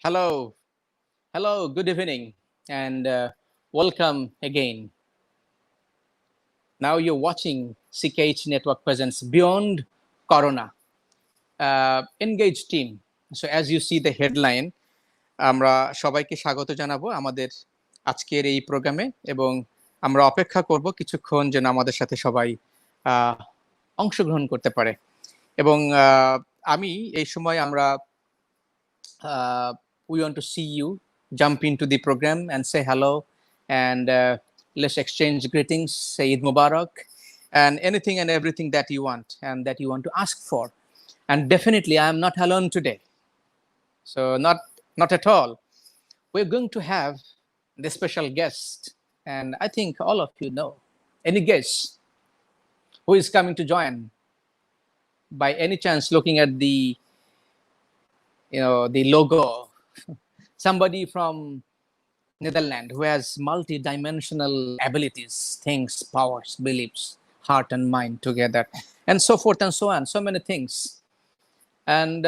Hello, hello, good evening, and welcome again. Now you're watching CKH Network Presents Beyond Corona, Engage Team. So as you see the headline, আমরা সবাইকে স্বাগত জানাবো আমাদের আজকের এই প্রোগ্রামে এবং আমরা অপেক্ষা করব কিছুক্ষণ যেন আমাদের সাথে সবাই আহ, অংশগ্রহণ করতে পারে এবং আমি এই সময় আমরা we want to see you jump into the program and say hello and let's exchange greetings, say Eid Mubarak, and anything and everything that you want and that you want to ask for. And definitely, I am not alone today. So not at all. We're going to have the special guest, and I think all of you know. Any guess who is coming to join? By any chance, looking at the logo, somebody from Netherlands who has multi-dimensional abilities, things, powers, beliefs, heart and mind together, and so forth and so on, so many things. And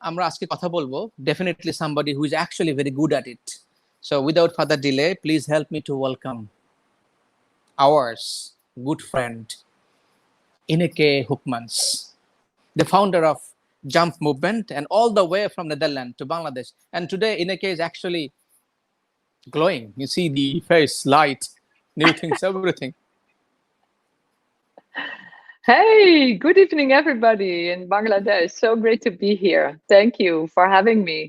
আমরা আজকে কথা বলবো definitely somebody who is actually very good at it. So without further delay, please help me to welcome ours good friend Ineke Hurkmans, the founder of Jump Movement, and all the way from Netherlands to Bangladesh. And today Ineke is actually glowing. You see the face, light, new things, everything. Hey, good evening, everybody in Bangladesh. So great to be here. Thank you for having me.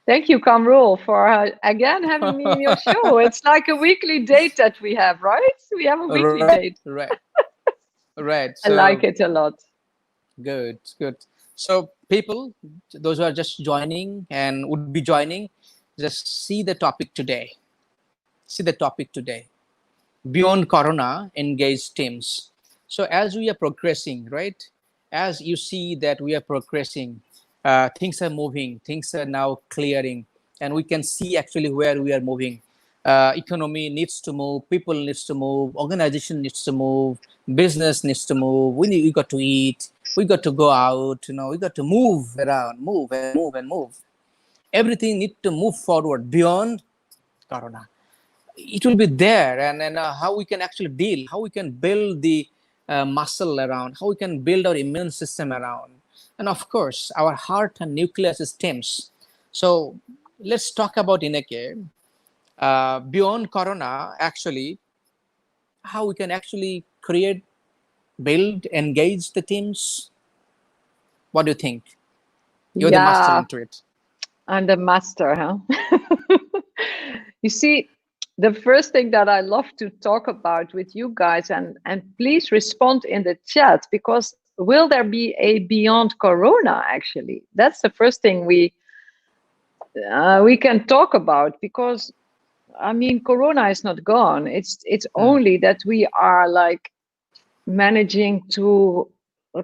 Thank you, Kamrul, for again having me in your show. It's like a weekly date that we have, right? We have a weekly date. Right. I like it a lot. Good. So people, those who are just joining and would be joining, just see the topic today. Beyond Corona, engage teams. So as we are progressing, right? As you see that we are progressing, things are moving, things are now clearing, and we can see actually where we are moving. Economy needs to move, people needs to move, organization needs to move, business needs to move. We got to eat, we got to go out, we got to move around, move. Everything needs to move forward beyond Corona. It will be there, and how we can actually deal, how we can build the muscle around, how we can build our immune system around, and of course our heart and nuclear systems. So let's talk about Ineke, beyond Corona, actually how we can actually create, build, engage the teams. What do you think? You're the master into it. I'm the master, huh? You see, the first thing that I love to talk about with you guys, and please respond in the chat, because will there be a beyond Corona? Actually, that's the first thing we can talk about, because I mean, Corona is not gone. It's only that we are like managing to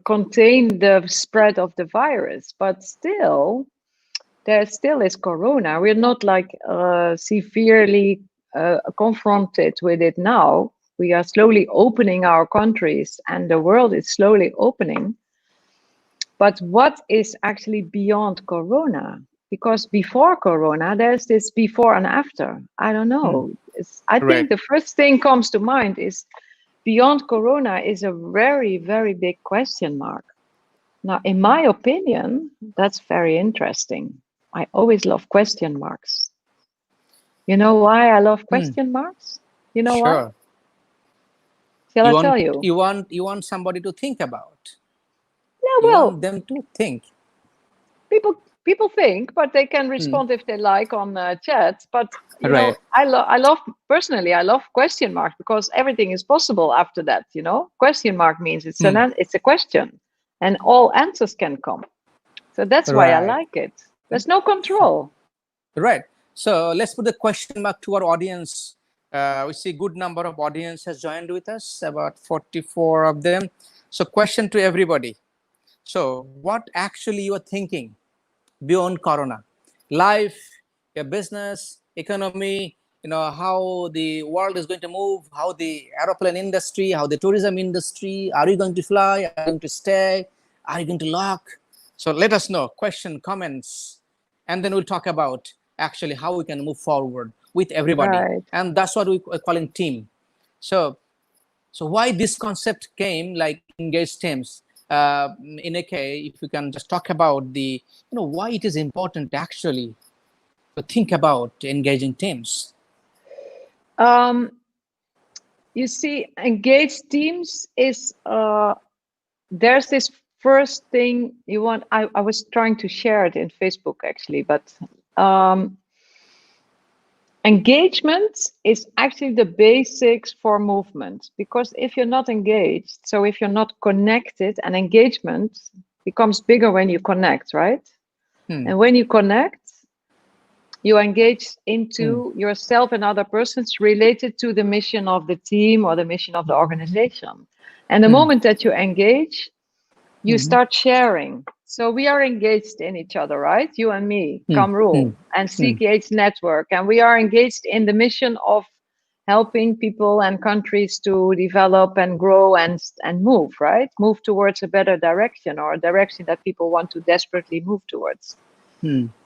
contain the spread of the virus, but still there still is Corona. We're not like severely confronted with it now. We are slowly opening our countries, and the world is slowly opening. But what is actually beyond Corona? Because before Corona, there's this before and after. I don't know. I think the first thing comes to mind is beyond Corona is a very, very big question mark. Now, in my opinion, that's very interesting. I always love question marks. You know why I love question marks? You know why? Shall I tell you? You want somebody to think about. Yeah, you want them to think. People think, but they can respond if they like on chat. But you know, I love personally. I love question marks because everything is possible after that. You know, question mark means it's a question, and all answers can come. So that's why I like it. There's no control. Right. So let's put the question mark to our audience. We see a good number of audience has joined with us, about 44 of them. So question to everybody. So what actually you are thinking beyond Corona? Life, your business, economy, how the world is going to move, how the aeroplane industry, how the tourism industry, are you going to fly, are you going to stay, are you going to lock? So let us know, question, comments, and then we'll talk about actually how we can move forward with everybody, Right. and that's what we're calling team. So why this concept came, like engaged teams, Ineke, if you can just talk about the, why it is important actually to think about engaging teams. You see, engaged teams is there's this first thing you want. I was trying to share it in Facebook actually, but engagement is actually the basics for movement, because if you're not engaged, so if you're not connected, and engagement becomes bigger when you connect, right? And when you connect, you engage into yourself and other persons related to the mission of the team or the mission of the organization. And the moment that you engage, you start sharing. So we are engaged in each other, right? You and me, Kamrul, and CKH Network. And we are engaged in the mission of helping people and countries to develop and grow and move, right? Move towards a better direction, or a direction that people want to desperately move towards.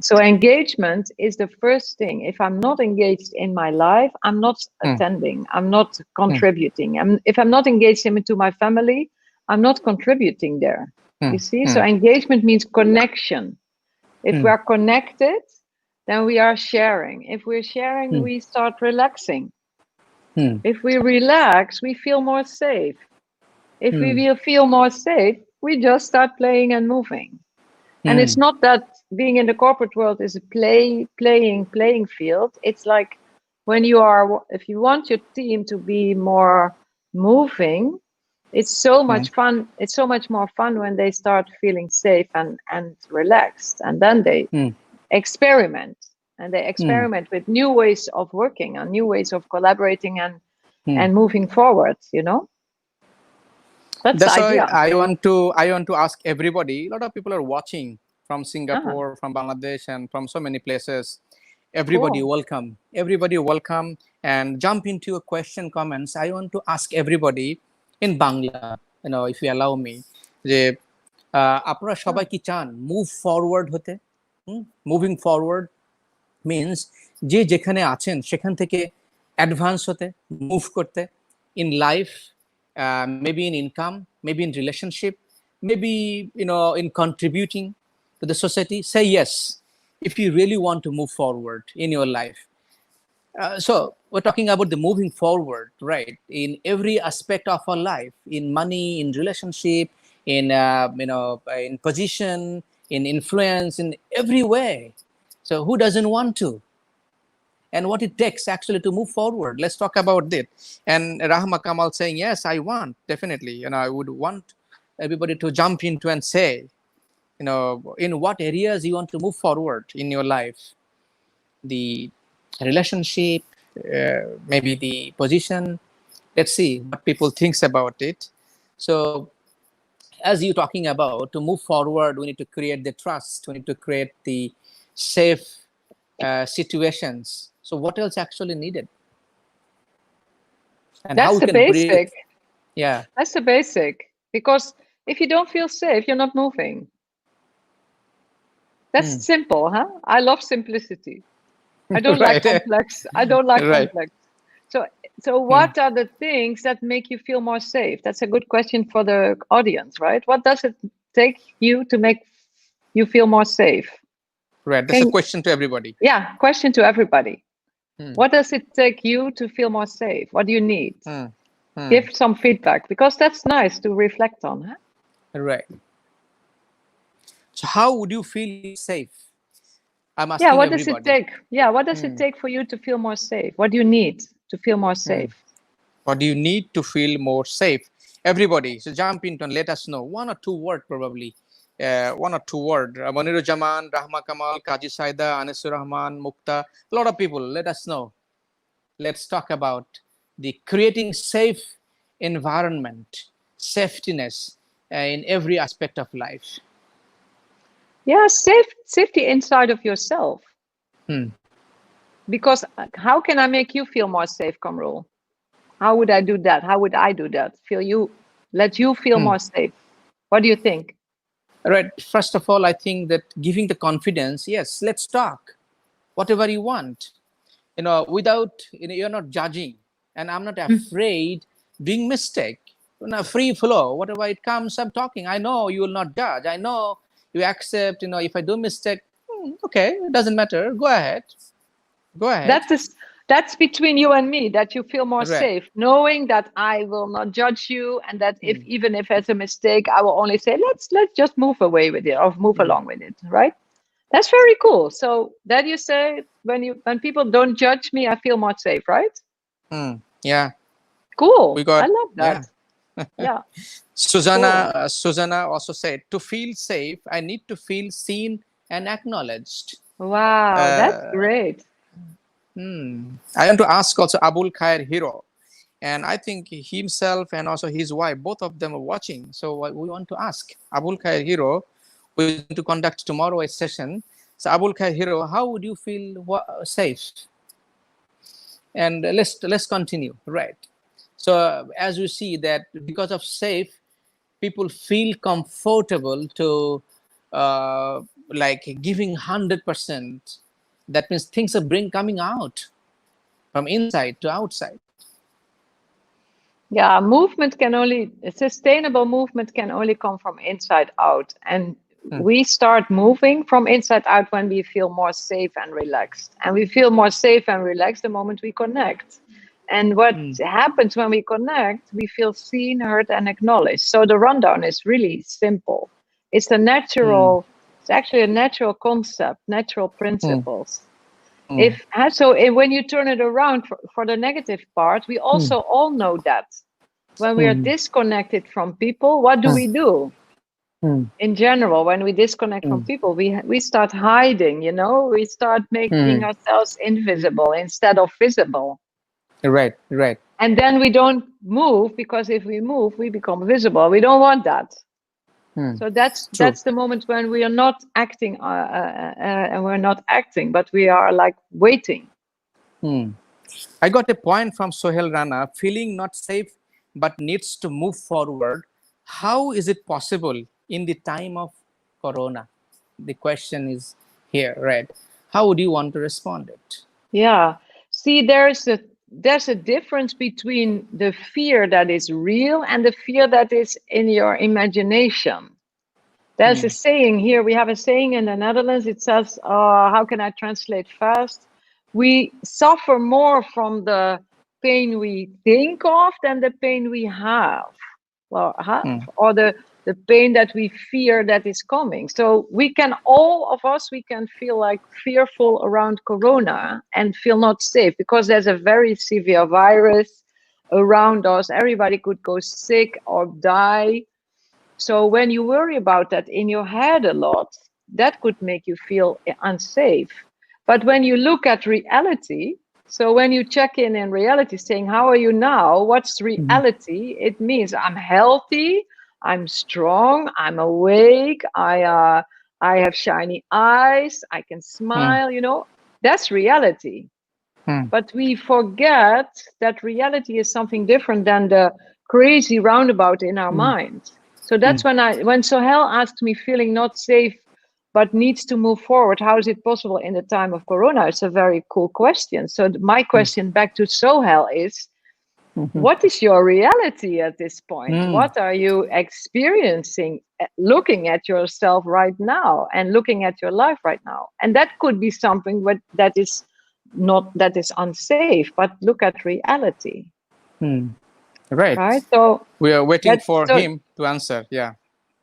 So engagement is the first thing. If I'm not engaged in my life, I'm not attending, I'm not contributing. If I'm not engaged into my family, I'm not contributing there. You see? So engagement means connection. If we are connected, then we are sharing. If we're sharing, we start relaxing. If we relax, we feel more safe. If we will feel more safe, we just start playing and moving. And it's not that being in the corporate world is a playing field. It's like when you are, if you want your team to be more moving, it's so much fun. It's so much more fun when they start feeling safe and relaxed. And then they experiment. And they experiment with new ways of working and new ways of collaborating and moving forward, you know? That's the That's why idea. I want to ask everybody. A lot of people are watching from Singapore, from Bangladesh, and from so many places. Everybody Cool. welcome. Everybody welcome, and jump into a question, comments. I want to ask everybody in Bangla, if you allow me, যে আপনারা সবাই কি চান move forward হতে? Moving forward means যে যেখানে আছেন সেখান থেকে অ্যাডভান্স হতে, মুভ করতে in life, maybe in income, maybe in relationship, maybe in contributing to the society. Say yes if you really want to move forward in your life. So we're talking about the moving forward, right, in every aspect of our life, in money, in relationship, in in position, in influence, in every way. So who doesn't want to? And what it takes actually to move forward. Let's talk about that. And Rahma Kamal saying, yes, I want, definitely. I would want everybody to jump into and say, in what areas you want to move forward in your life. The relationship, maybe the position. Let's see what people thinks about it. So as you're talking about, to move forward, we need to create the trust. We need to create the safe situations. So what else actually needed? And That's how we the can basic. breathe. Yeah. That's the basic. Because if you don't feel safe, you're not moving. That's simple, huh? I love simplicity. I don't like Right. complex. I don't like Right. complex. So what are the things that make you feel more safe? That's a good question for the audience, right? What does it take you to make you feel more safe? Right. That's a question to everybody. Yeah, question to everybody. What does it take you to feel more safe? What do you need? Give some feedback, because that's nice to reflect on. Huh? Right. So how would you feel safe? I'm asking Yeah, what everybody. does it take? Yeah, what does it take for you to feel more safe? What do you need to feel more safe? What do you need to feel more safe? Everybody, so jump into and let us know. One or two word probably. One or two word. Monirujaman, Rahma Kamal, Kaji Saida, Anisur Rahman, Mukta. A lot of people. Let us know. Let's talk about the creating safe environment, safetiness in every aspect of life. Yeah, safety inside of yourself. Because how can I make you feel more safe, Kamrul? How would I do that? How would I do that? Let you feel more safe. What do you think? Right. First of all, I think that giving the confidence, yes, let's talk, whatever you want, without, you're not judging, and I'm not afraid doing mistake. Free flow, whatever it comes, I'm talking. I know you will not judge. I know you accept, if I do mistake, okay, it doesn't matter. Go ahead. Go ahead. That's between you and me, that you feel more Right. safe, knowing that I will not judge you, and that if Mm. even if it's a mistake, I will only say let's just move away with it or move Mm. along with it, right? That's very cool. So that you say when people don't judge me, I feel more safe, right? Yeah, we Cool. I got, love yeah. that. Yeah, Susanna, cool. Susanna also said, to feel safe, I need to feel seen and acknowledged. Wow, that's Uh, great. I want to ask also Abul Khair Hero. And I think himself and also his wife, both of them are watching. So we want to ask Abul Khair Hero, who is going to conduct tomorrow a session. So Abul Khair Hero, how would you feel safe? And let's continue, right? So as we see that because of safe, people feel comfortable to like giving 100%. That means things are coming out from inside to outside. Yeah, sustainable movement can only come from inside out. And Hmm. we start moving from inside out when we feel more safe and relaxed. And we feel more safe and relaxed the moment we connect. And what Hmm. happens when we connect, we feel seen, heard, and acknowledged. So the rundown is really simple. It's Hmm. it's actually a natural concept, natural Hmm. principles. Hmm. When you turn it around for the negative part, we Hmm. also all know that when we are Hmm. disconnected from people, what do Hmm. we do? Hmm. In general, when we disconnect from Hmm. people, we start hiding, we start making Hmm. ourselves invisible instead of visible. Right, right. And then we don't move, because if we move, we become visible. We don't want that. Hmm. So that's True. the moment when we are not acting, and we're not acting, but we are like waiting. Hmm. I got a point from Sohel Rana, feeling not safe but needs to move forward. How is it possible in the time of Corona? The question is here, right? How would you want to respond it? Yeah. See, there's a difference between the fear that is real and the fear that is in your imagination. There's a Hmm. saying here. We have a saying in the Netherlands. It says, how can I translate fast? We suffer more from the pain we think of than the pain we have. Well, Hmm. or the pain that we fear that is coming. So all of us, we can feel like fearful around Corona and feel not safe because there's a very severe virus around us. Everybody could go sick or die. So when you worry about that in your head a lot, that could make you feel unsafe. But when you look at reality, so when you check in reality, saying, how are you now? What's Hmm. reality? It means I'm healthy, I'm strong, I'm awake, I have shiny eyes, I can Hmm. smile, that's reality. Hmm. But we forget that reality is something different than the crazy roundabout in our Hmm. mind. So Hmm. that's when Sohel asked me, feeling not safe but needs to move forward, how is it possible in the time of Corona? It's a very cool question. So my question back to Sohel is, Hmm. what is your reality at this point? Hmm. What are you experiencing, looking at yourself right now and looking at your life right now? And that could be something that is unsafe, but look at reality, Hmm. Right. right? So We are waiting that for so him to answer. Yeah.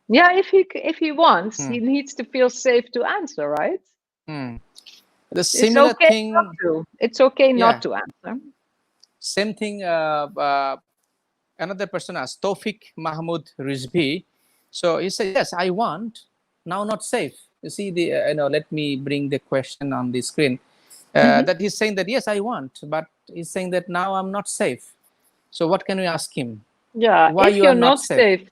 yeah, if he wants, Hmm. he needs to feel safe to answer, right? Hmm. The It's similar okay not thing. to. It's okay not Yeah. to answer. Same thing. Another person asked, Tofik Mahmoud Rizvi. So he said, yes, I want, now not safe. You see, let me bring the question on the screen. Mhm. That he's saying that, yes, I want, but he's saying that now I'm not safe. So what can we ask him? Yeah, Why you are not safe?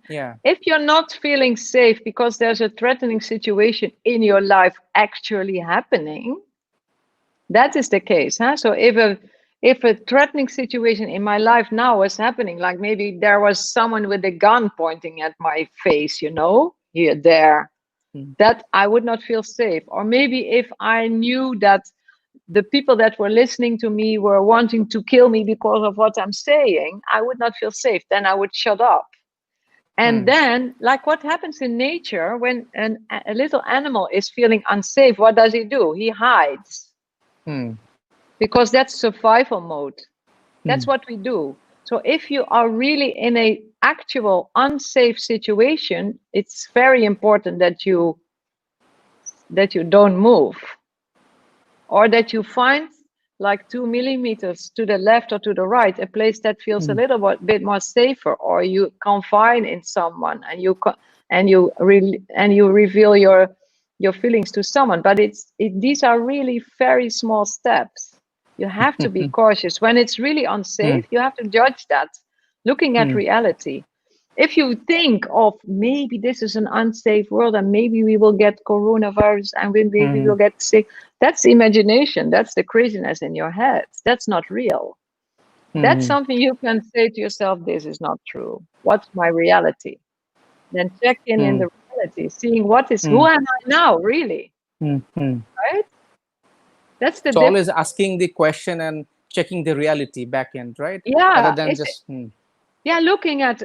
Yeah. if you're not feeling safe because there's a threatening situation in your life actually happening, that is the case, huh? So if a threatening situation in my life now is happening, like maybe there was someone with a gun pointing at my face, here, there, mm, that I would not feel safe. Or maybe if I knew that the people that were listening to me were wanting to kill me because of what I'm saying, I would not feel safe. Then I would shut up. And mm, then, like what happens in nature, when a little animal is feeling unsafe, what does he do? He hides, mm, because that's survival mode. That's mm, what we do. So if you are really in a actual unsafe situation, it's very important that you don't move, or that you find like 2 millimeters to the left or to the right, a place that feels a mm, little bit more safer, or you confine in someone, and and you reveal your feelings to someone. But these are really very small steps. You have to be cautious when it's really unsafe. mm, You have to judge that, looking at mm, reality. If you think of maybe this is an unsafe world and maybe we will get coronavirus and maybe we will mm, get sick, that's imagination. That's the craziness in your head. That's not real. That's mm, something you can say to yourself, this is not true. What's my reality? Then check in mm, the reality, seeing who mm, am I now, really? mm, mm. Right? That's the So difference. always asking the question and checking the reality back end, right? Rather Yeah, than just yeah, looking at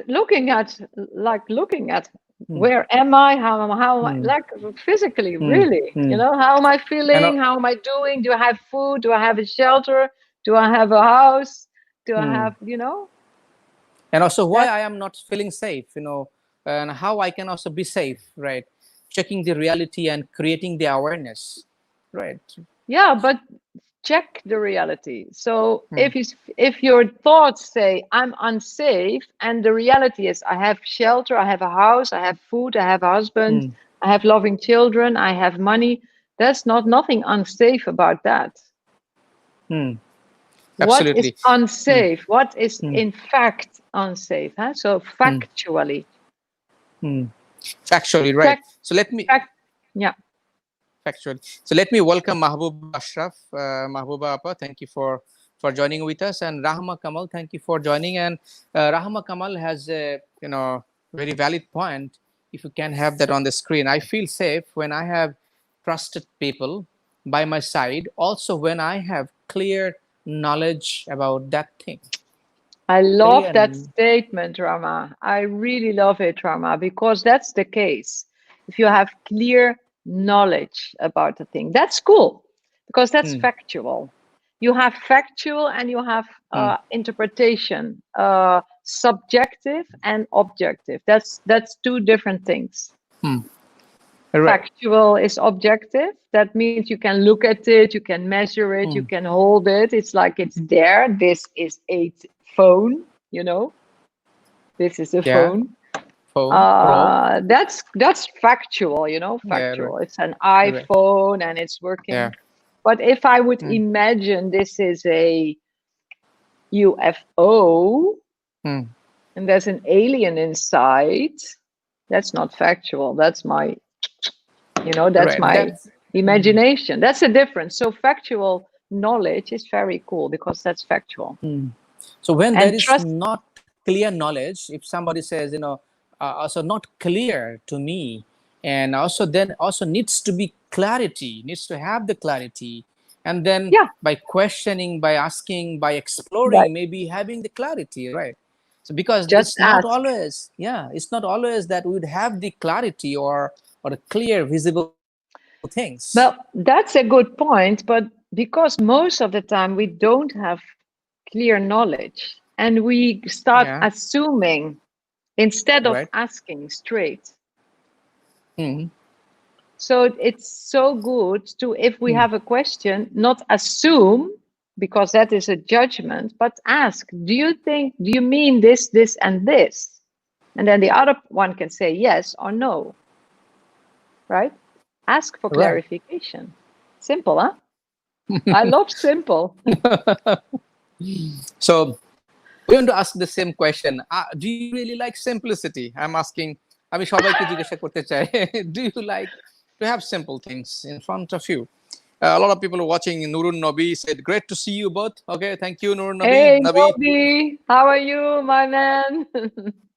mm, where am I, how mm, like physically, mm, really, mm. how am I and feeling, how am I doing, do I have food, do I have a shelter, do I have a house, do I mm. have and also why that. I am not feeling safe, and how I can also be safe, right? Checking the reality and creating the awareness, right? Yeah, but check the reality. So Mm, if your thoughts say I'm unsafe, and the reality is I have shelter, I have a house, I have food, I have a husband, mm, I have loving children, I have money, that's nothing unsafe about that. mm. What is Absolutely. Mm, unsafe? What is mm, in fact unsafe? Huh? So mm, factually, mm. Factually, right. check So let me fact. Yeah. factually. So let me welcome Mahbuba Ashraf, Mahbuba Appa. Thank you for joining with us, and Rahma Kamal. Thank you for joining. And Rahma Kamal has a very valid point. If you can have that on the screen, I feel safe when I have trusted people by my side. Also, when I have clear knowledge about that thing. I love Clear. that statement, Rama. I really love it, Rama, because that's the case. If you have clear knowledge about the thing, that's cool, because that's Mm, factual. You have factual and you have mm, interpretation, subjective and objective. That's two different things. mm. Right. Factual is objective. That means you can look at it, you can measure it, you Mm, can hold it. It's like it's there. This is a phone, you know. This is a yeah. phone. Phone. Roll. That's factual, Yeah. Right. factual. It's an Right. iPhone and it's Yeah. working. But if I would Mm, imagine this is a UFO mm. and there's an alien inside, that's not factual. That's Right. my That's mm, imagination. That's the difference. So factual knowledge is very cool because that's factual. mm. So when there And is trust, not clear knowledge, if somebody says, also not clear to me, and also then also needs to be clarity, needs to have the clarity, and then yeah, by questioning, by asking, by right. exploring, maybe having the clarity, right? So because Just it's not ask. always, yeah, it's not always that we would have the clarity or the clear, visible things. Well, that's a good point, but because most of the time we don't have clear knowledge and we start Yeah. assuming instead of Right. asking straight. Mm, So it's so good to, if we mm, have a question, not assume, because that is a judgment, but ask, do you mean this, this, and this? And then the other one can say yes or no, right? Ask for right. clarification. Simple, huh? I love simple. So we want to ask the same question. Do you really like simplicity? I'm asking. আমি সবাইকে জিজ্ঞাসা করতে চাই do you like to have simple things in front of you? A lot of people are watching. Nurun Nabi said, great to see you both. Okay, thank you, Nurun Nabi. Hey, Nabi, Nobby, how are you, my man?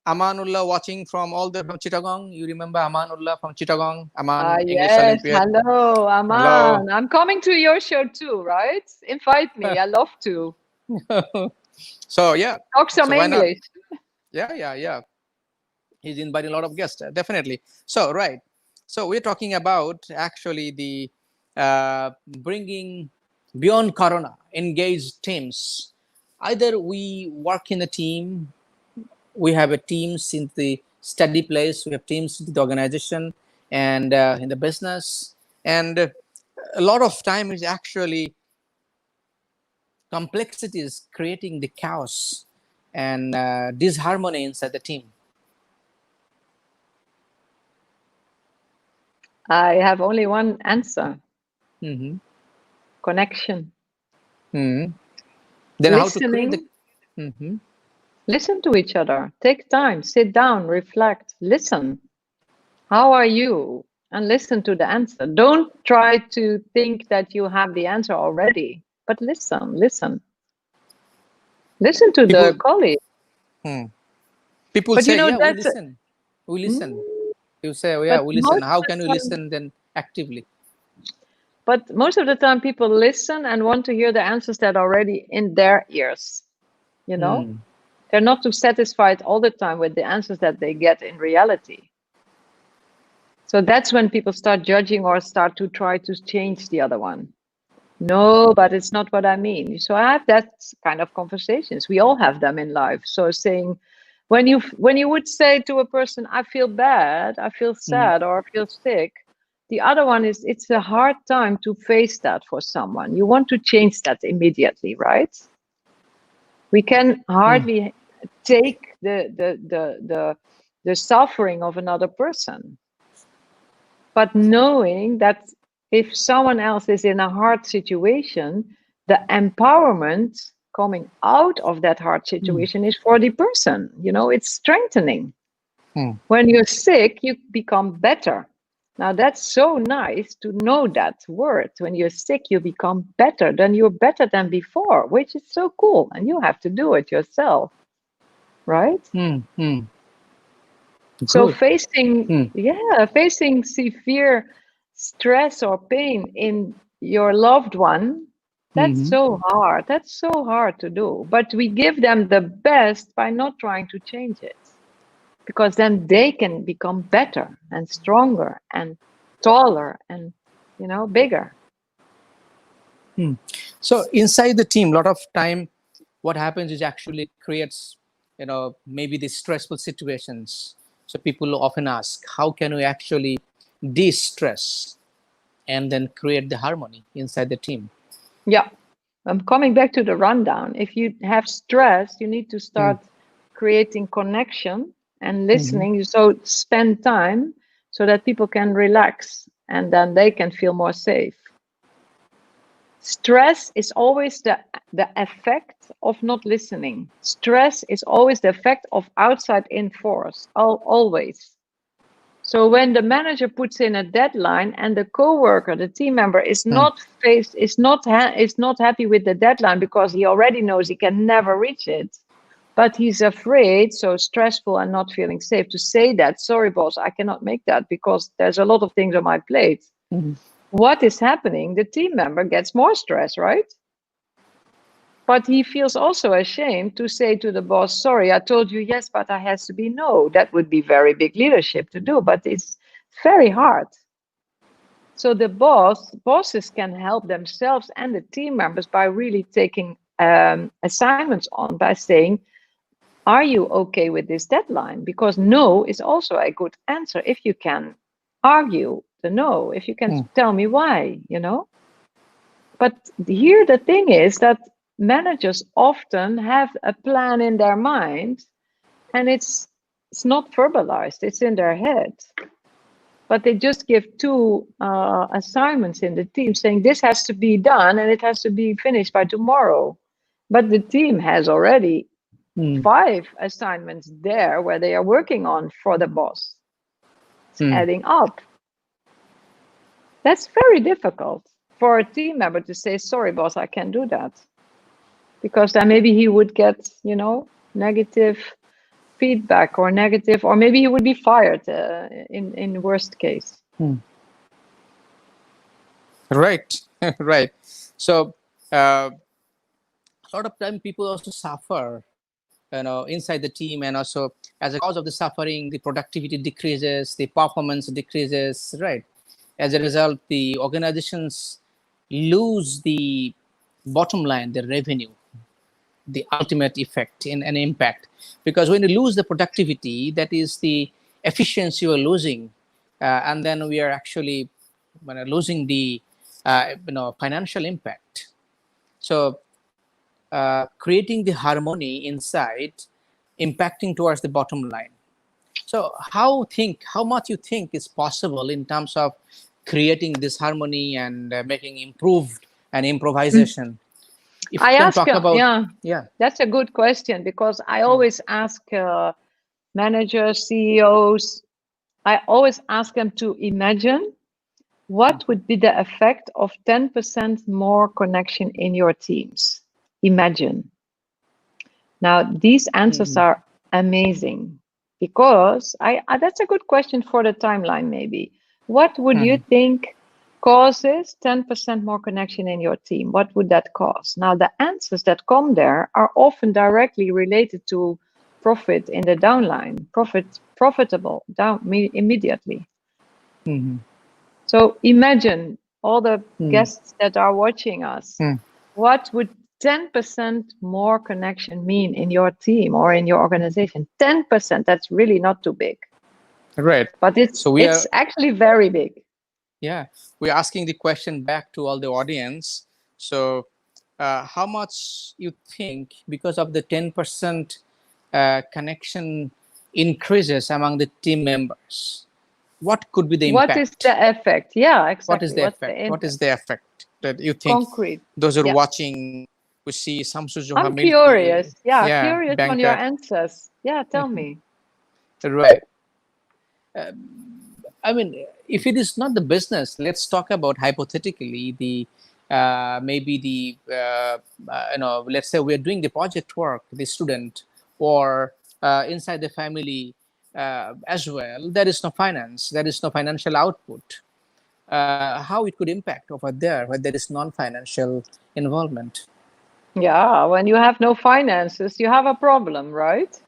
Amanullah watching from all the from Chittagong. You remember Amanullah from Chittagong? Aman English Yes. Olympiad. Hello, Hello. Aman. I'm coming to your show too, right? Invite me. I love to So yeah. talk some So why not? English. Yeah. He's inviting a lot of guests, definitely. So right. So we're talking about actually the bringing beyond Corona, engaged teams. Either we work in a team, we have a teams in the study place, we have teams in the organization and in the business, and a lot of time is actually complexities creating the chaos and disharmony inside the team. I have only one answer. Mm-hmm. Connection. Mm-hmm. Then how to create the Listening. mm-hmm. Listen to each other. Take time. Sit down. Reflect. Listen. How are you? And listen to the answer. Don't try to think that you have the answer already, but listen. Listen to the People colleague. hmm. People But say, yeah, we that's listen. We listen. mm, You say, oh, yeah, but we listen. most How of can we the time, listen then actively? but most of the time people listen and want to hear the answers that are already in their ears. You know, Hmm. they're not too satisfied all the time with the answers that they get in reality. So that's when people start judging or start to try to change the other one. No, but it's not what I mean. So I have that kind of conversations. We all have them in life. So saying, when you would say to a person, I feel bad, I feel Hmm. sad, or I feel sick, the other one is it's a hard time to face that for someone. You want to change that immediately, right? We can Hmm. hardly take the suffering of another person. But knowing that if someone else is in a hard situation, the empowerment coming out of that hard Hmm. situation is for the person. It's strengthening. Hmm. When you're sick, you become better. Now, that's so nice to know that word. When you're sick, you become better. Then you're better than before, which is so cool. And you have to do it yourself, right? Hmm. Hmm. So Good. facing, Hmm. yeah, facing severe stress or pain in your loved one, that's Hmm. so hard. That's so hard to do. But we give them the best by not trying to change it, because then they can become better and stronger and taller and, bigger. Hmm. So inside the team, a lot of time, what happens is actually creates, maybe the stressful situations. So people often ask, how can we actually de-stress and then create the harmony inside the team? Yeah. I'm coming back to the rundown. If you have stress, you need to Hmm. start creating connection and Hmm. listening. So spend time so that people can relax and then they can feel more safe. Stress is always the effect of not listening. Stress is always the effect of outside in force, always. So when the manager puts in a deadline and the coworker, the team member, Hmm. is not happy with the deadline because he already knows he can never reach it, but he's afraid, so stressful and not feeling safe to say that, sorry, boss, I cannot make that because there's a lot of things on my plate. Hmm. What is happening? The team member gets more stress, right? But he feels also ashamed to say to the boss, sorry, I told you yes, but I has to be no. That would be very big leadership to do, but it's very hard. So the bosses can help themselves and the team members by really taking assignments on by saying, are you okay with this deadline? Because no is also a good answer if you can argue the no, if you can Hmm. tell me why. But here the thing is that managers often have a plan in their mind and it's not verbalized, it's in their head. But they just give two assignments in the team saying this has to be done and it has to be finished by tomorrow. But the team has already Hmm. 5 assignments there where they are working on for the boss. It's Hmm. adding up. That's very difficult for a team member to say, sorry, boss, I can't do that. Because then maybe he would get, negative feedback or negative, or maybe he would be fired in worst case. Right, right. So a lot of time people also suffer, inside the team, and also as a cause of the suffering, the productivity decreases, the performance decreases, right? As a result, the organizations lose the bottom line, the revenue, the ultimate effect in an impact. Because when you lose the productivity, that is the efficiency you are losing, and then we are actually losing the financial impact. So creating the harmony inside, impacting towards the bottom line. So how much you think is possible in terms of creating this harmony and making improved and improvisation? If you I can ask, talk about, yeah, that's a good question, because I always ask managers, CEOs, I always ask them to imagine what would be the effect of 10% more connection in your teams. Imagine. Now, these answers are amazing, because that's a good question for the timeline, maybe. What would you think causes 10% more connection in your team? What would that cause? Now, the answers that come there are often directly related to profit in the downline, profitable down immediately. So imagine all the guests that are watching us. What would 10% more connection mean in your team or in your organization? 10%, that's really not too big. right. But it's actually very big. Yeah, we're asking the question back to all the audience. So how much you think, because of the 10% connection increases among the team members, what could be the impact? What is the effect? Yeah, exactly. What is the effect? What is the effect that you think? Concrete. Those who are watching, we see Samsu Joha I'm Milky. curious. Yeah, curious banker. on your answers. Yeah, tell me. Right. I mean, if it is not the business, let's talk about hypothetically the maybe the let's say we're doing the project work, the student, or inside the family as well. There is no finance, there is no financial output. How it could impact over there where there is non-financial involvement? Yeah, when you have no finances, you have a problem, right?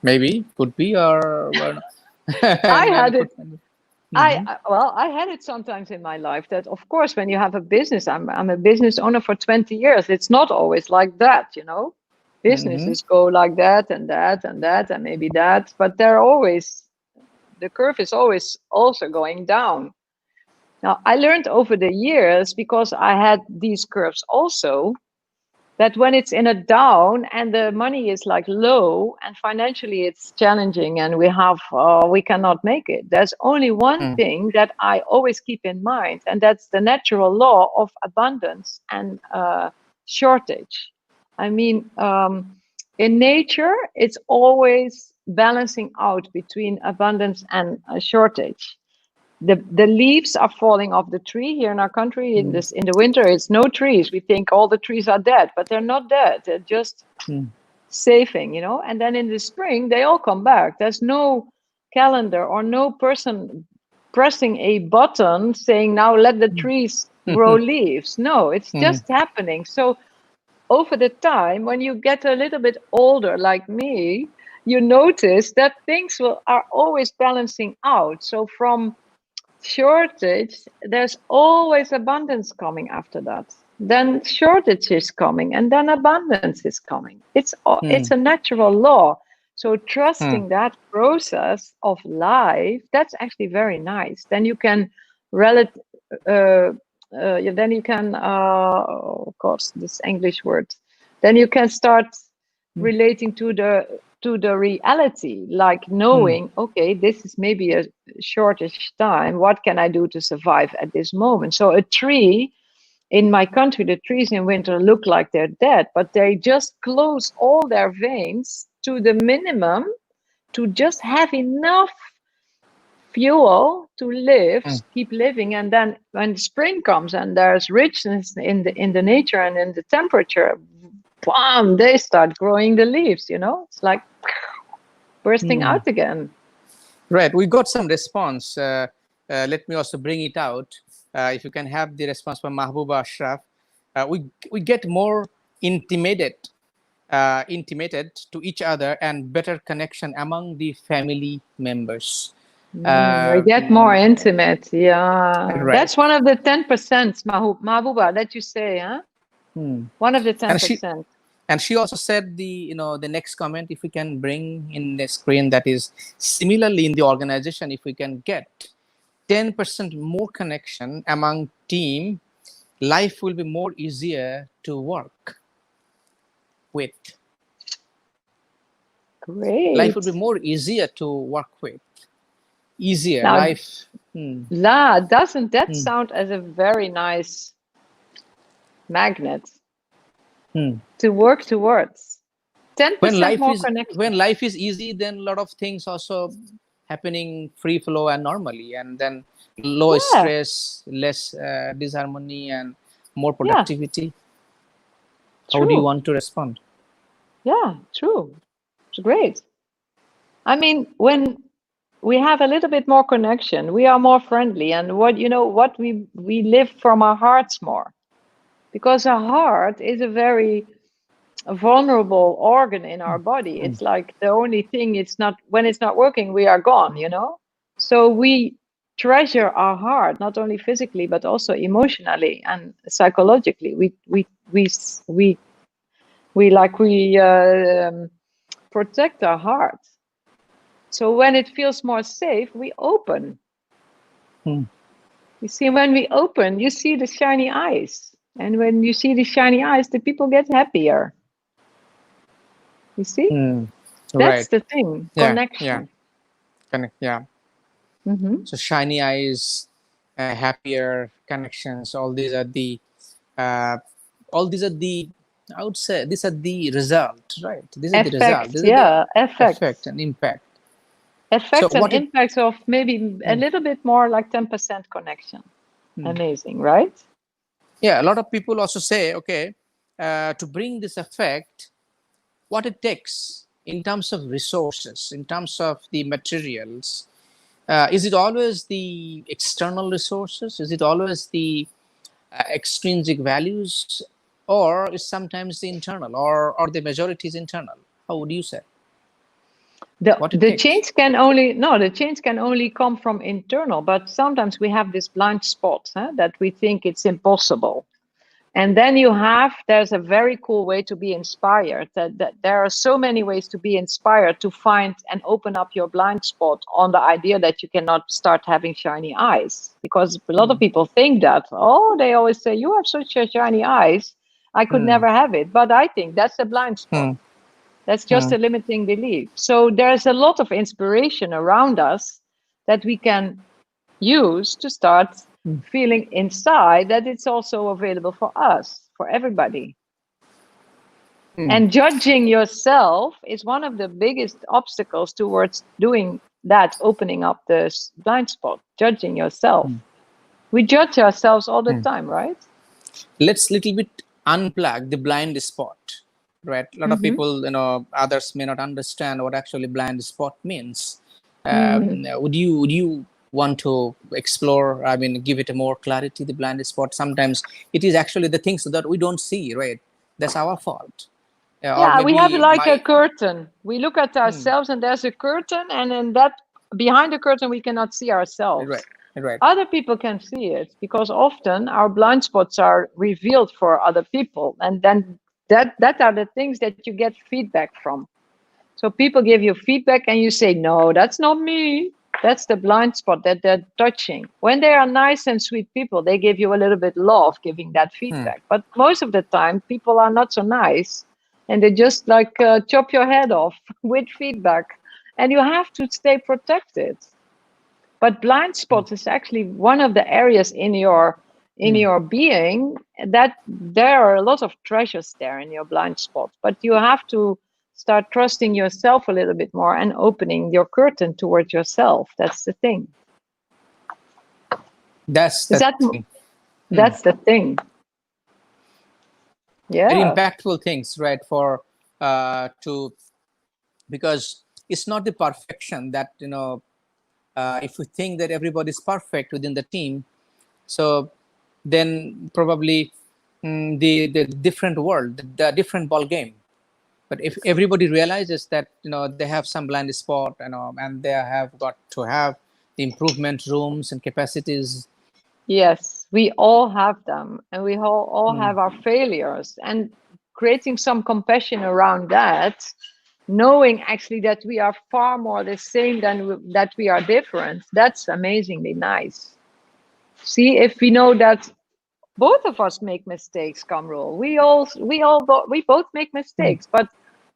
Maybe, could be, or I had it. Mm-hmm. I had it sometimes in my life that, of course, when you have a business, I'm a business owner for 20 years. It's not always like that, you know. Businesses go like that and that and that and maybe that, but the curve is always also going down. Now, I learned over the years, because I had these curves also, that when it's in a down and the money is like low and financially it's challenging and we cannot make it, there's only one thing that I always keep in mind, and that's the natural law of abundance and shortage. I mean, in nature, it's always balancing out between abundance and shortage. The leaves are falling off the tree here in our country. In the winter, it's no trees. We think all the trees are dead, but they're not dead. They're just saving, you know. And then in the spring, they all come back. There's no calendar or no person pressing a button saying, now let the trees grow leaves. No, it's just happening. So over the time, when you get a little bit older like me, you notice that things are always balancing out. So from shortage, there's always abundance coming after that. Then shortage is coming, and then abundance is coming. It's a natural law. So trusting that process of life, that's actually very nice. Then you can of course, this English word. Then you can start relating to the reality, like knowing, okay, this is maybe a shortish time. What can I do to survive at this moment? So a tree in my country, the trees in winter look like they're dead, but they just close all their veins to the minimum to just have enough fuel to live, keep living. And then when spring comes and there's richness in the nature and in the temperature, bam, they start growing the leaves, it's like bursting out again. Right. We got some response. Let me also bring it out. If you can have the response from Mahbooba Ashraf. We get more intimated to each other and better connection among the family members. We get more intimate. Yeah. Right. That's one of the 10%, Mahbooba, that you say, huh? One of the 10%. And she also said the next comment, if we can bring in the screen, that is similarly in the organization, if we can get 10% more connection among team, life will be more easier to work with. Great. Life will be more easier to work with. Easier now, life. Doesn't that sound as a very nice magnet to work towards? 10% more connection. When life is easy, then a lot of things also happening free flow and normally, and then low stress, less disharmony, and more productivity. How do you want to respond? Yeah, true. It's great. I mean, when we have a little bit more connection, we are more friendly, and what we live from our hearts more, because our heart is a very vulnerable organ in our body. It's like the only thing, when it's not working, we are gone, so we treasure our heart, not only physically but also emotionally and psychologically. We protect our heart. So when it feels more safe, we open. You see, when we open, you see the shiny eyes, and when you see the shiny eyes, the people get happier. You see? That's the thing. Connection. So shiny eyes, happier connections. All these are the. I would say these are the result, right? These are the result. These are the effect and impact. Effects and impacts of maybe a little bit more like 10% connection. Amazing, right? Yeah, a lot of people also say, okay, to bring this effect, what it takes in terms of resources, in terms of the materials, is it always the external resources? Is it always the extrinsic values, or is sometimes the internal, or the majority is internal? How would you say? The change can only come from internal, but sometimes we have this blind spot that we think it's impossible. And then there's a very cool way to be inspired, that there are so many ways to be inspired, to find and open up your blind spot on the idea that you cannot start having shiny eyes. Because a lot of people think that, they always say, you have such shiny eyes, I could never have it. But I think that's a blind spot. That's just a limiting belief. So there's a lot of inspiration around us that we can use to start feeling inside that it's also available for us, for everybody. And judging yourself is one of the biggest obstacles towards doing that, opening up the blind spot, judging yourself. We judge ourselves all the time, right? Let's little bit unplug the blind spot. Right, a lot of people, others may not understand what actually blind spot means. Would you want to explore? I mean, give it a more clarity. The blind spot. Sometimes it is actually the things that we don't see. Right, that's our fault. We have like a curtain. We look at ourselves, and there's a curtain, and then behind the curtain we cannot see ourselves. Right. Other people can see it, because often our blind spots are revealed for other people, and then that are the things that you get feedback from. So people give you feedback and you say, no, that's not me. That's the blind spot that they're touching. When they are nice and sweet people, they give you a little bit love giving that feedback. But most of the time, people are not so nice, and they just chop your head off with feedback. And you have to stay protected. But blind spots is actually one of the areas in your being that there are a lot of treasures there in your blind spot. But you have to start trusting yourself a little bit more and opening your curtain towards yourself. That's the thing. That's the thing. very Yeah. impactful things, right? For to because it's not the perfection that if we think that everybody's perfect within the team, so then probably the different world, the different ball game. But if everybody realizes that they have some blind spot, and they have got to have the improvement rooms and capacities. Yes, we all have them, and we all Mm, have our failures. And creating some compassion around that, knowing actually that we are far more the same than that we are different, that's amazingly nice. See, if we know that both of us make mistakes, Kamrul, we both make mm, mistakes, but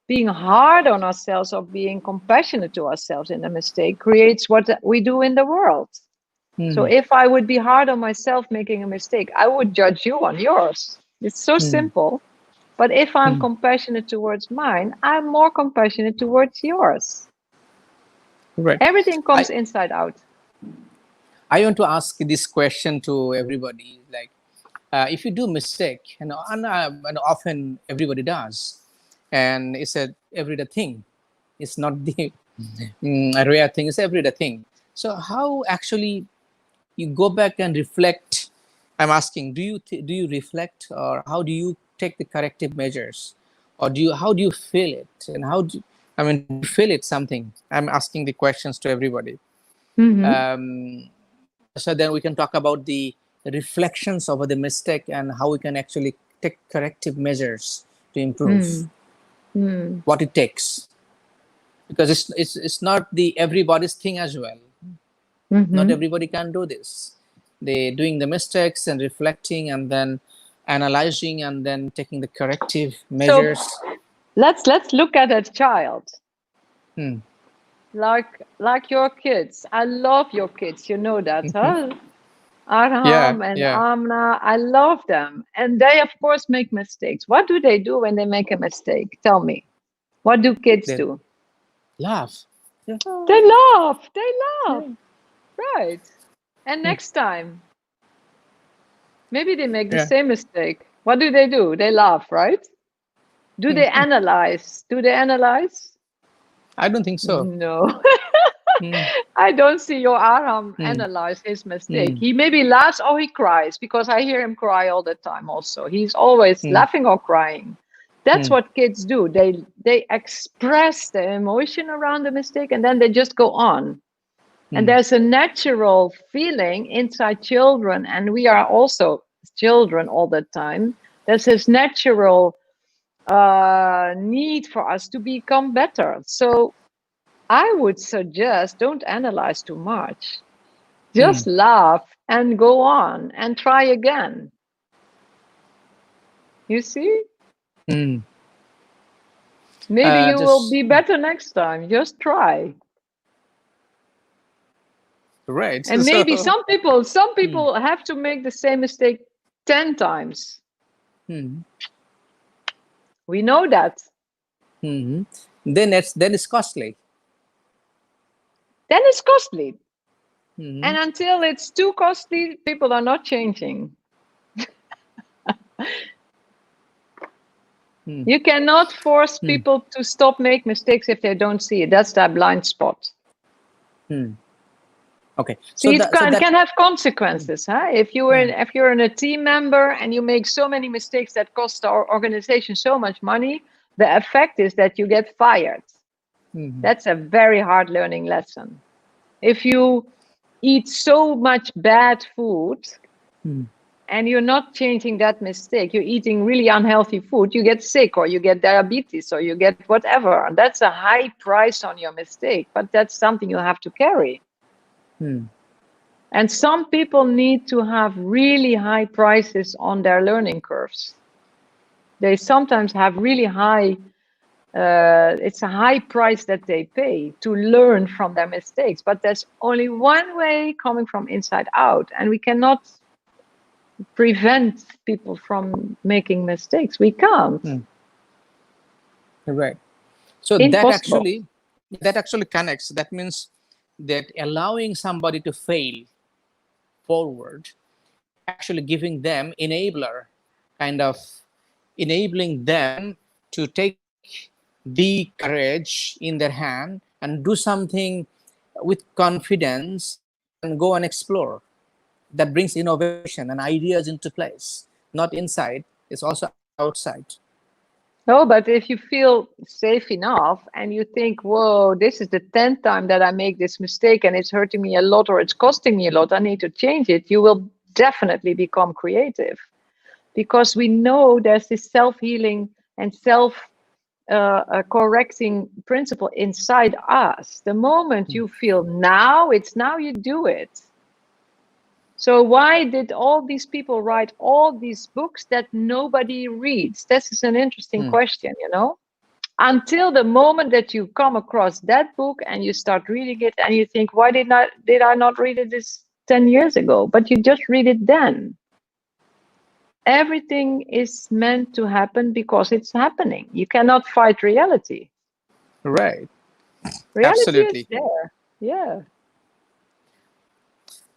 being hard on ourselves or being compassionate to ourselves in a mistake creates what we do in the world. So mm, if I would be hard on myself making a mistake, I would judge you on yours. It's so mm, simple. But if I'm mm. compassionate towards mine, I'm more compassionate towards yours. Right. Everything I comes inside out. I want to ask this question to everybody. Like, if you do mistake, and often everybody does, and it's a everyday thing. It's not the a rare thing. It's everyday thing. So how actually you go back and reflect? I'm asking, do you reflect, or how do you take the corrective measures, or how do you feel it, and I mean, do you feel it something? I'm asking the questions to everybody. Mm-hmm. So then we can talk about the reflections over the mistake and how we can actually take corrective measures to improve Mm-hmm. what it takes, because it's not the everybody's thing as well. Not Mm-hmm. everybody can do this. They doing the mistakes and reflecting and then analyzing and then taking the corrective So measures. let's look at a child. Hmm. Like your kids. I love your kids, you know that, huh? Yeah, Arham and yeah. Amna, I love them. And they, of course, make mistakes. What do they do when they make a mistake? Tell me. What do kids They do? laugh. Yeah. They laugh. They laugh. Yeah. Right. And Hmm. next time, maybe they make the Yeah. same mistake. What do? They laugh, right? Do Hmm. they analyze? Do they analyze? I don't think so. No. Hmm. I don't see your Aram Hmm. analyze his mistake. Hmm. He maybe laughs or he cries because I hear him cry all the time also. He's always Hmm. laughing or crying. That's Hmm. what kids do. They express the emotion around the mistake and then they just go on. And Hmm. there's a natural feeling inside children, and we are also children all the time. There's this natural need for us to become better. So I would suggest don't analyze too much. Hmm. Just laugh and go on and try again. You see? Hmm. Maybe you will Just be better next time. Just try. right. And maybe So. some people Hmm. have to make the same mistake 10 times. Hmm. We know that. Hmm. Then it's costly. Then it's costly. Hmm. And until it's too costly, people are not changing. Hmm. You cannot force Hmm. people to stop make mistakes if they don't see it. That's their blind spot. Hmm. Okay. See, So it that. can have Hmm. consequences. Huh? Hmm. If you're in a team member and you make so many mistakes that cost our organization so much money, the effect is that you get fired. Hmm. That's a very hard learning lesson. If you eat so much bad food Hmm. and you're not changing that mistake, you're eating really unhealthy food, you get sick or you get diabetes or you get whatever. That's a high price on your mistake, but that's something you have to carry. Hmm. And some people need to have really high prices on their learning curves. They sometimes have really high, it's a high price that they pay to learn from their mistakes. But there's only one way coming from inside out. And we cannot prevent people from making mistakes. We can't. Hmm. Right. So Impossible. that actually connects. That means that allowing somebody to fail forward, actually giving them enabler kind of enabling them to take the courage in their hand and do something with confidence and go and explore. That brings innovation and ideas into place, not inside, it's also outside. No, but if you feel safe enough and you think, whoa, this is the 10th time that I make this mistake and it's hurting me a lot or it's costing me a lot, I need to change it, you will definitely become creative. Because we know there's this self-healing and self-correcting principle inside us. The moment you feel now, it's now you do it. So why did all these people write all these books that nobody reads? This is an interesting question, you know? Until the moment that you come across that book and you start reading it and you think, why did I not read it this 10 years ago? But you just read it then. Everything is meant to happen because it's happening. You cannot fight reality. Right. Reality is Absolutely. there. Yeah.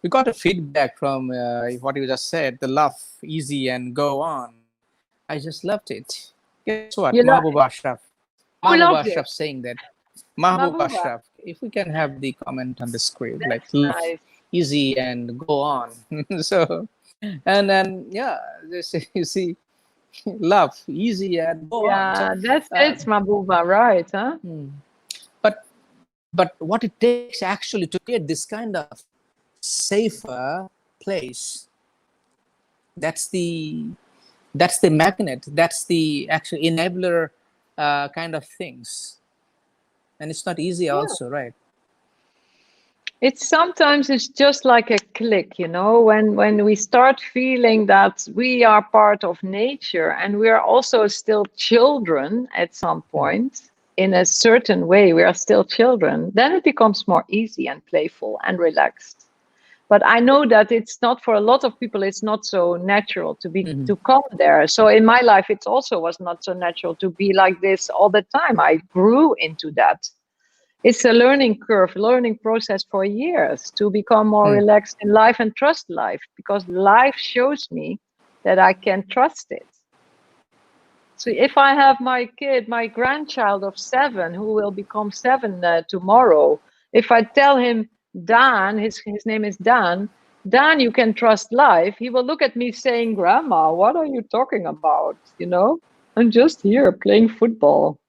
We got a feedback from what you just said, the laugh easy and go on. I just loved it. Guess what? You love Mahbub it. Ashraf. Who Mahbub loved it? Ashraf saying that. Mahbub Mabuba. Ashraf, if we can have the comment on the screen, like That's love nice. easy and go on. So, and then, yeah, this, you see, love easy and go on. So, Yeah, that's uh, it, Mabuba, right? Huh? but but what it takes actually to create this kind of safer place, that's the magnet, that's the actual enabler kind of things, and it's not easy Yeah. also, right? It's just like a click, you know, when we start feeling that we are part of nature and we are also still children at some point in a certain way, we are still children, then it becomes more easy and playful and relaxed. But I know that it's not for a lot of people, it's not so natural to come there. So in my life, it also was not so natural to be like this all the time. I grew into that. It's a learning curve, learning process for years to become more relaxed in life and trust life, because life shows me that I can trust it. So if I have my kid, my grandchild of 7, who will become 7 tomorrow, if I tell him, Dan, his name is Dan, Dan, you can trust life, he will look at me saying, Grandma, what are you talking about? You know, I'm just here playing football.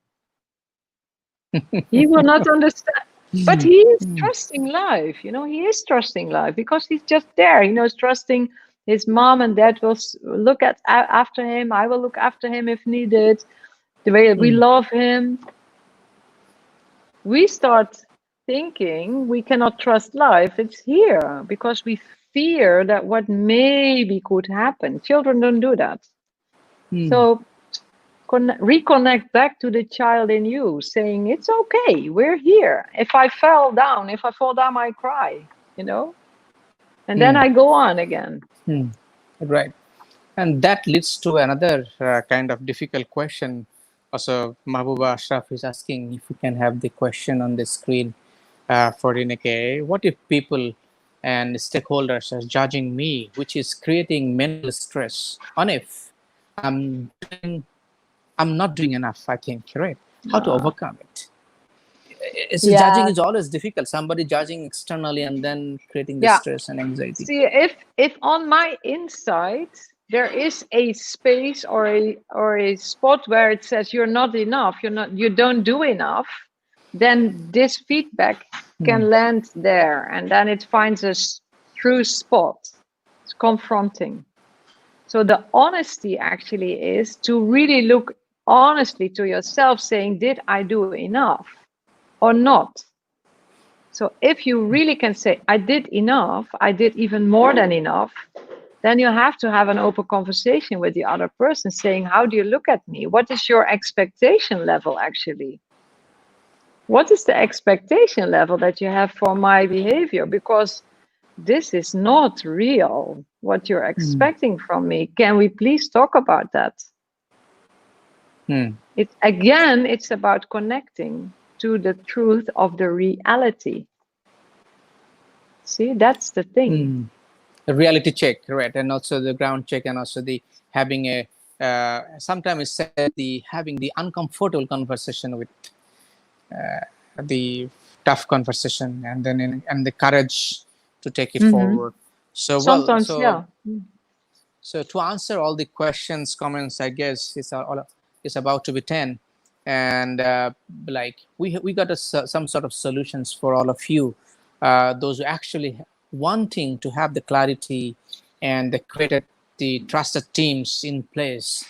He will not understand. But he is trusting life, you know, he is trusting life because he's just there. You know, he's trusting his mom and dad will look after him. I will look after him if needed. The way we love him. We start thinking we cannot trust life. It's here because we fear that what maybe could happen. Children don't do that. So reconnect back to the child in you, saying, it's okay, we're here. If I fall down, I cry, you know, and then I go on again. Right. And that leads to another kind of difficult question. Also, Mahbuba Ashraf is asking if we can have the question on the screen for Ineke. What if people and stakeholders are judging me, which is creating mental stress on if I'm I'm not doing enough, I think, right? How to overcome it? It's judging Yeah, is always difficult. Somebody judging externally and then creating the yeah. stress and anxiety. See, if on my inside there is a space or a spot where it says you're not enough, you don't do enough, then this feedback can land there, and then it finds a true spot. It's confronting. So the honesty actually is to really look honestly to yourself, saying, did I do enough or not? So if you really can say, I did enough, I did even more than enough, then you have to have an open conversation with the other person saying, how do you look at me? What is your expectation level actually? What is the expectation level that you have for my behavior? Because this is not real, what you're expecting from me. Can we please talk about that? It's about connecting to the truth of the reality. See, that's the thing. The reality check, right? And also the ground check, and also the having a sometimes it's said the having the uncomfortable conversation with the tough conversation, and then and the courage to take it Mm-hmm. forward. So well, Sometimes, yeah. so to answer all the questions, comments, I guess it's about to be 10, and like we got some sort of solutions for all of you, those who actually wanting to have the clarity and the created the trusted teams in place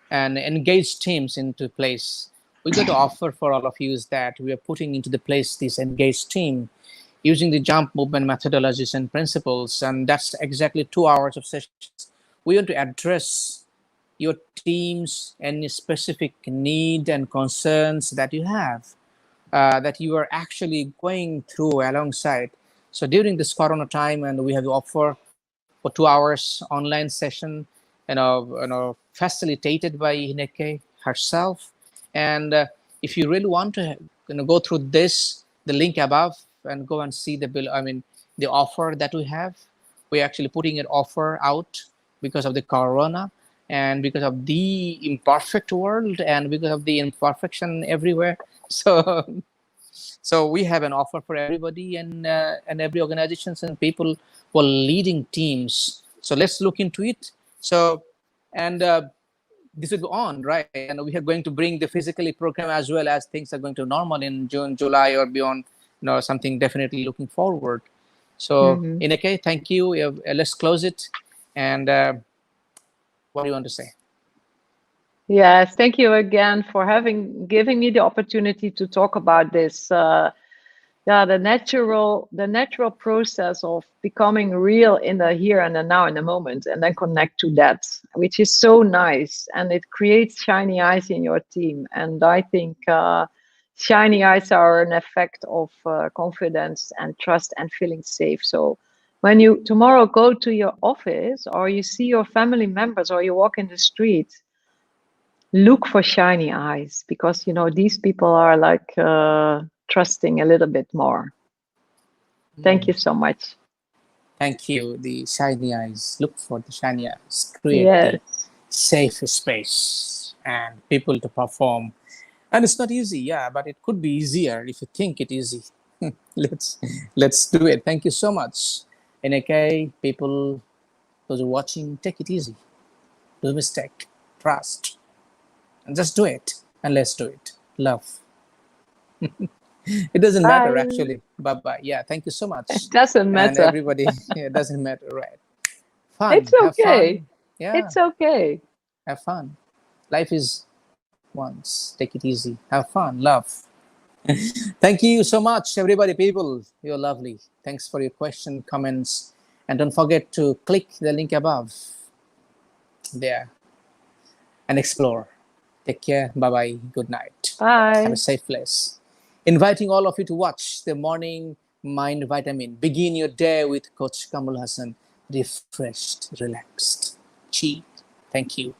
and engaged teams into place. We got to offer for all of you is that we are putting into the place this engaged team using the jump movement methodologies and principles, and that's exactly 2 hours of sessions. We want to address your team's any specific need and concerns that you have, that you are actually going through alongside. So during this Corona time, and we have to offer for 2 hours online session, facilitated by Ineke herself. And if you really want to, go through this, the link above, and go and see the bill. I mean, the offer that we have. We're actually putting an offer out because of the Corona and because of the imperfect world and because of the imperfection everywhere. So so we have an offer for everybody and every organizations and people who are leading teams. So let's look into it. So and this will go on, right? And we are going to bring the physically program as well as things are going to normal in June, July, or beyond. Something definitely looking forward. So Mm-hmm. Ineke, thank you. Let's close it. And what do you want to say? Yes, thank you again for giving me the opportunity to talk about this. Yeah, the natural process of becoming real in the here and the now in the moment, and then connect to that, which is so nice, and it creates shiny eyes in your team. And I think shiny eyes are an effect of confidence and trust and feeling safe. So when you tomorrow go to your office, or you see your family members, or you walk in the street, look for shiny eyes, because these people are like trusting a little bit more. Thank you so much. Thank you. The shiny eyes. Look for the shiny eyes. Create the Yes. safe space and people to perform. And it's not easy, yeah, but it could be easier if you think it easy. let's let's do it. Thank you so much. NK people, those who are watching, take it easy. Do mistake. Trust. And just do it. And let's do it. Love. It doesn't matter Bye. actually. Bye bye. Yeah, thank you so much. It doesn't And matter. everybody, it doesn't matter, right? It's Fun. Have okay. fun. Yeah, It's okay. have fun. Life is once. Take it easy. Have fun. Love. Thank you so much, everybody, people. You're lovely. Thanks for your question, comments. And don't forget to click the link above there and explore. Take care. Bye bye. Good night. Have a Bye. safe place. Inviting all of you to watch the Morning Mind Vitamin. Begin your day with Coach Kamrul Hasan. Refreshed, relaxed, chill. Thank you.